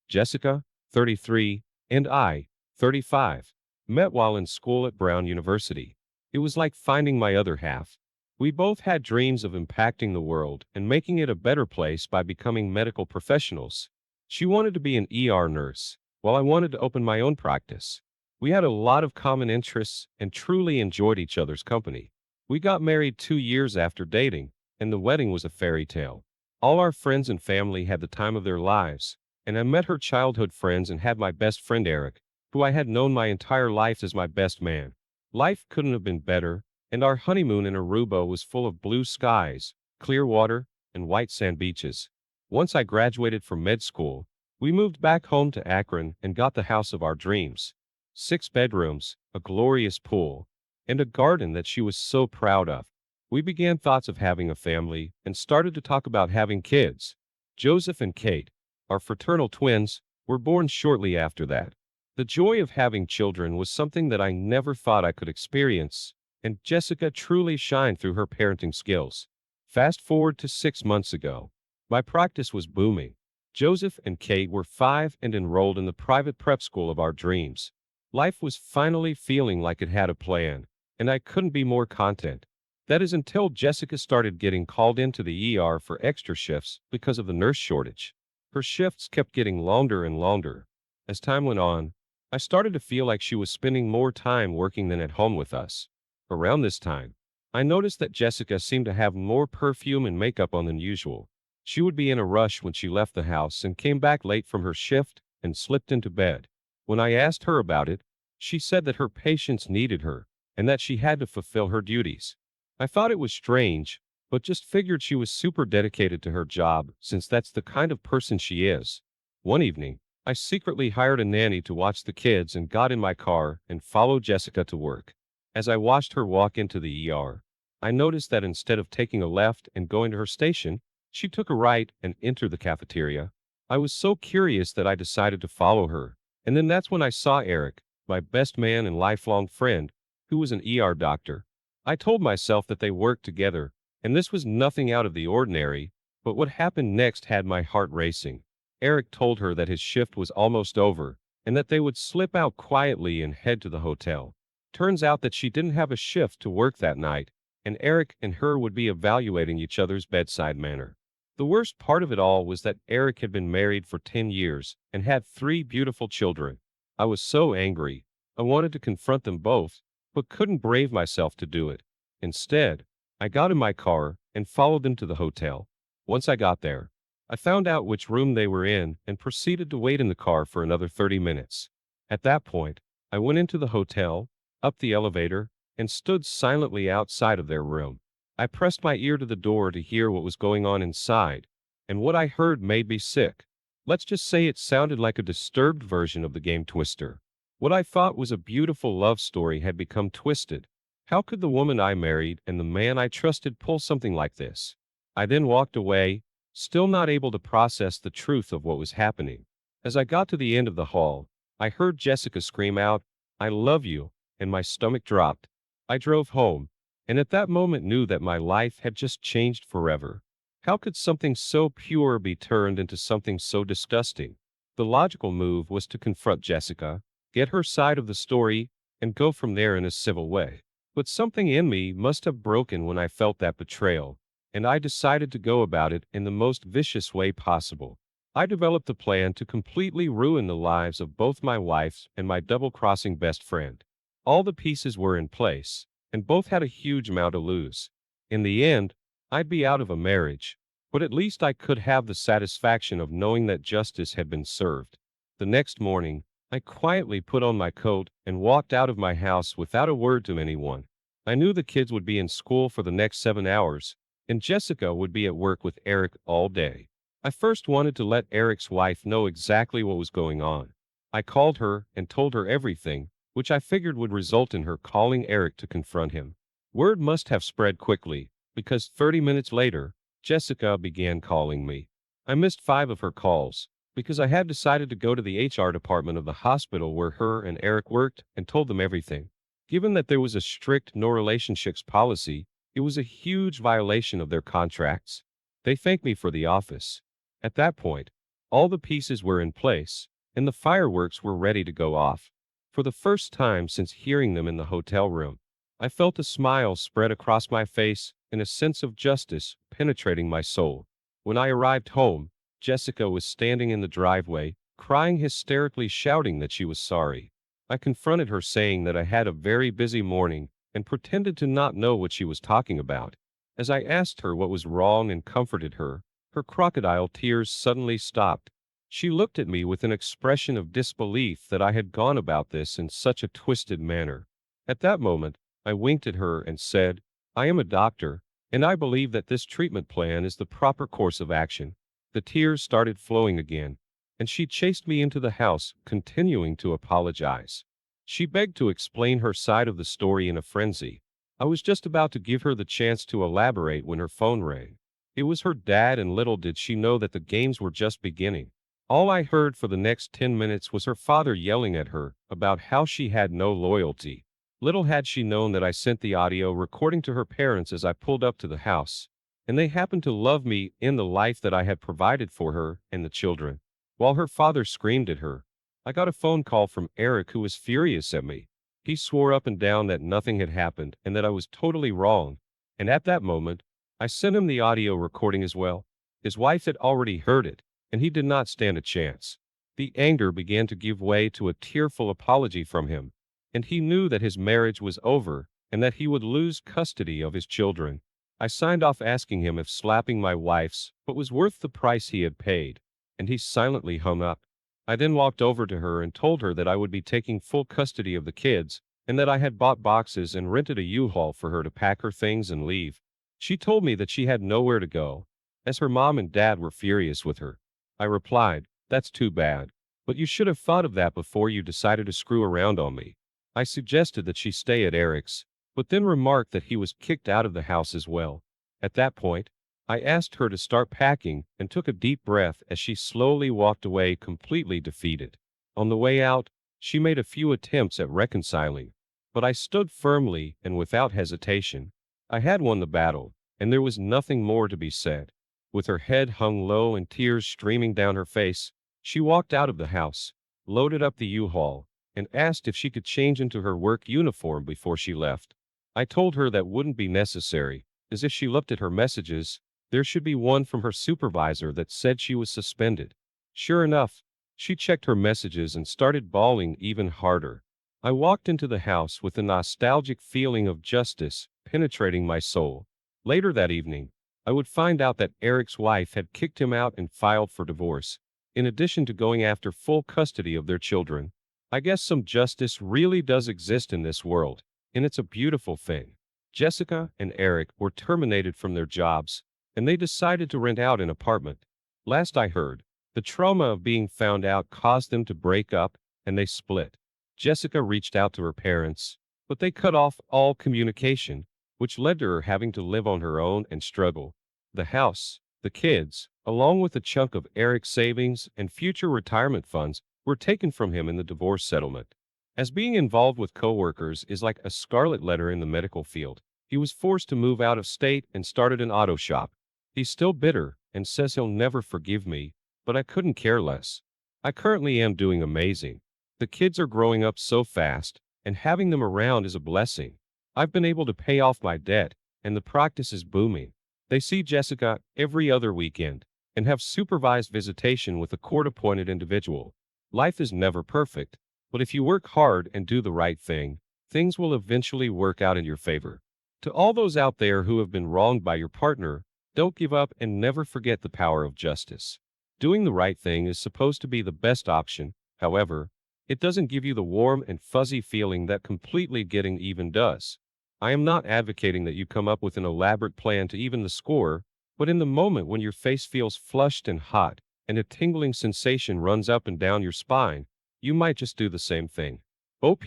Jessica, 33, and I, 35, met while in school at Brown University. It was like finding my other half. We both had dreams of impacting the world and making it a better place by becoming medical professionals. She wanted to be an ER nurse, while I wanted to open my own practice. We had a lot of common interests and truly enjoyed each other's company. We got married 2 years after dating, and the wedding was a fairy tale. All our friends and family had the time of their lives, and I met her childhood friends and had my best friend Eric, who I had known my entire life as my best man. Life couldn't have been better, and our honeymoon in Aruba was full of blue skies, clear water, and white sand beaches. Once I graduated from med school, we moved back home to Akron and got the house of our dreams. 6 bedrooms, a glorious pool, and a garden that she was so proud of. We began thoughts of having a family and started to talk about having kids. Joseph and Kate, our fraternal twins, were born shortly after that. The joy of having children was something that I never thought I could experience, and Jessica truly shined through her parenting skills. Fast forward to 6 months ago. My practice was booming. Joseph and Kate were 5 and enrolled in the private prep school of our dreams. Life was finally feeling like it had a plan, and I couldn't be more content. That is until Jessica started getting called into the ER for extra shifts because of the nurse shortage. Her shifts kept getting longer and longer. As time went on, I started to feel like she was spending more time working than at home with us. Around this time, I noticed that Jessica seemed to have more perfume and makeup on than usual. She would be in a rush when she left the house and came back late from her shift and slipped into bed. When I asked her about it, she said that her patients needed her and that she had to fulfill her duties. I thought it was strange, but just figured she was super dedicated to her job since that's the kind of person she is. One evening, I secretly hired a nanny to watch the kids and got in my car and followed Jessica to work. As I watched her walk into the ER, I noticed that instead of taking a left and going to her station, she took a right and entered the cafeteria. I was so curious that I decided to follow her, and then that's when I saw Eric, my best man and lifelong friend, who was an ER doctor. I told myself that they worked together, and this was nothing out of the ordinary, but what happened next had my heart racing. Eric told her that his shift was almost over, and that they would slip out quietly and head to the hotel. Turns out that she didn't have a shift to work that night, and Eric and her would be evaluating each other's bedside manner. The worst part of it all was that Eric had been married for 10 years and had 3 beautiful children. I was so angry. I wanted to confront them both, but couldn't brave myself to do it. Instead, I got in my car and followed them to the hotel. Once I got there, I found out which room they were in and proceeded to wait in the car for another 30 minutes. At that point, I went into the hotel, up the elevator, and stood silently outside of their room. I pressed my ear to the door to hear what was going on inside, and what I heard made me sick. Let's just say it sounded like a disturbed version of the game Twister. What I thought was a beautiful love story had become twisted. How could the woman I married and the man I trusted pull something like this? I then walked away, still not able to process the truth of what was happening. As I got to the end of the hall, I heard Jessica scream out, "I love you," and my stomach dropped. I drove home, and at that moment knew that my life had just changed forever. How could something so pure be turned into something so disgusting? The logical move was to confront Jessica, get her side of the story, and go from there in a civil way. But something in me must have broken when I felt that betrayal, and I decided to go about it in the most vicious way possible. I developed a plan to completely ruin the lives of both my wife and my double-crossing best friend. All the pieces were in place, and both had a huge amount to lose. In the end, I'd be out of a marriage, but at least I could have the satisfaction of knowing that justice had been served. The next morning, I quietly put on my coat and walked out of my house without a word to anyone. I knew the kids would be in school for the next 7 hours, and Jessica would be at work with Eric all day. I first wanted to let Eric's wife know exactly what was going on. I called her and told her everything, which I figured would result in her calling Eric to confront him. Word must have spread quickly, because 30 minutes later, Jessica began calling me. I missed 5 of her calls, because I had decided to go to the HR department of the hospital where her and Eric worked and told them everything. Given that there was a strict no relationships policy, it was a huge violation of their contracts. They thanked me for the office. At that point, All the pieces were in place, and the fireworks were ready to go off. For the first time since hearing them in the hotel room, I felt a smile spread across my face and a sense of justice penetrating my soul. When I arrived home, Jessica was standing in the driveway, crying hysterically, shouting that she was sorry. I confronted her, saying that I had a very busy morning, and pretended to not know what she was talking about. As I asked her what was wrong and comforted her, her crocodile tears suddenly stopped. She looked at me with an expression of disbelief that I had gone about this in such a twisted manner. At that moment, I winked at her and said, "I am a doctor, and I believe that this treatment plan is the proper course of action." The tears started flowing again, and she chased me into the house, continuing to apologize. She begged to explain her side of the story in a frenzy. I was just about to give her the chance to elaborate when her phone rang. It was her dad, and little did she know that the games were just beginning. All I heard for the next 10 minutes was her father yelling at her about how she had no loyalty. Little had she known that I sent the audio recording to her parents as I pulled up to the house, and they happened to love me in the life that I had provided for her and the children. While her father screamed at her, I got a phone call from Eric, who was furious at me. He swore up and down that nothing had happened and that I was totally wrong, and at that moment, I sent him the audio recording as well. His wife had already heard it, and he did not stand a chance. The anger began to give way to a tearful apology from him, and he knew that his marriage was over and that he would lose custody of his children. I signed off, asking him if slapping my wife's but was worth the price he had paid, and he silently hung up. I then walked over to her and told her that I would be taking full custody of the kids and that I had bought boxes and rented a U-Haul for her to pack her things and leave. She told me that she had nowhere to go, as her mom and dad were furious with her. I replied, "That's too bad, but you should have thought of that before you decided to screw around on me." I suggested that she stay at Eric's, but then remarked that he was kicked out of the house as well. At that point, I asked her to start packing and took a deep breath as she slowly walked away, completely defeated. On the way out, she made a few attempts at reconciling, but I stood firmly and without hesitation. I had won the battle, and there was nothing more to be said. With her head hung low and tears streaming down her face, she walked out of the house, loaded up the U-Haul, and asked if she could change into her work uniform before she left. I told her that wouldn't be necessary, as if she looked at her messages, there should be one from her supervisor that said she was suspended. Sure enough, she checked her messages and started bawling even harder. I walked into the house with a nostalgic feeling of justice penetrating my soul. Later that evening, I would find out that Eric's wife had kicked him out and filed for divorce, in addition to going after full custody of their children. I guess some justice really does exist in this world, and it's a beautiful thing. Jessica and Eric were terminated from their jobs, and they decided to rent out an apartment. Last I heard, the trauma of being found out caused them to break up, and they split. Jessica reached out to her parents, but they cut off all communication, which led to her having to live on her own and struggle. The house, the kids, along with a chunk of Eric's savings and future retirement funds, were taken from him in the divorce settlement. As being involved with coworkers is like a scarlet letter in the medical field, he was forced to move out of state and started an auto shop. He's still bitter and says he'll never forgive me, but I couldn't care less. I currently am doing amazing. The kids are growing up so fast, and having them around is a blessing. I've been able to pay off my debt, and the practice is booming. They see Jessica every other weekend and have supervised visitation with a court-appointed individual. Life is never perfect, but if you work hard and do the right thing, things will eventually work out in your favor. To all those out there who have been wronged by your partner, don't give up and never forget the power of justice. Doing the right thing is supposed to be the best option. However, it doesn't give you the warm and fuzzy feeling that completely getting even does. I am not advocating that you come up with an elaborate plan to even the score, but in the moment when your face feels flushed and hot, and a tingling sensation runs up and down your spine, you might just do the same thing. OP,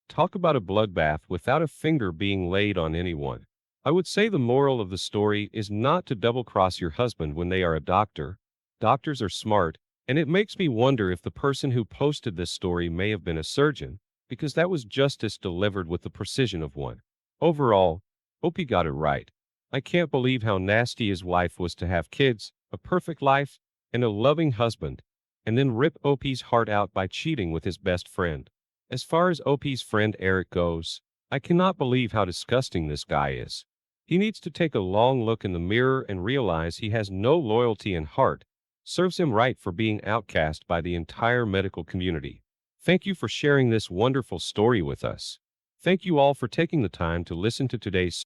talk about a bloodbath without a finger being laid on anyone. I would say the moral of the story is not to double-cross your husband when they are a doctor. Doctors are smart, and it makes me wonder if the person who posted this story may have been a surgeon, because that was justice delivered with the precision of one. Overall, Opie got it right. I can't believe how nasty his wife was to have kids, a perfect life, and a loving husband, and then rip OP's heart out by cheating with his best friend. As far as OP's friend Eric goes, I cannot believe how disgusting this guy is. He needs to take a long look in the mirror and realize he has no loyalty and heart. Serves him right for being outcast by the entire medical community. Thank you for sharing this wonderful story with us. Thank you all for taking the time to listen to today's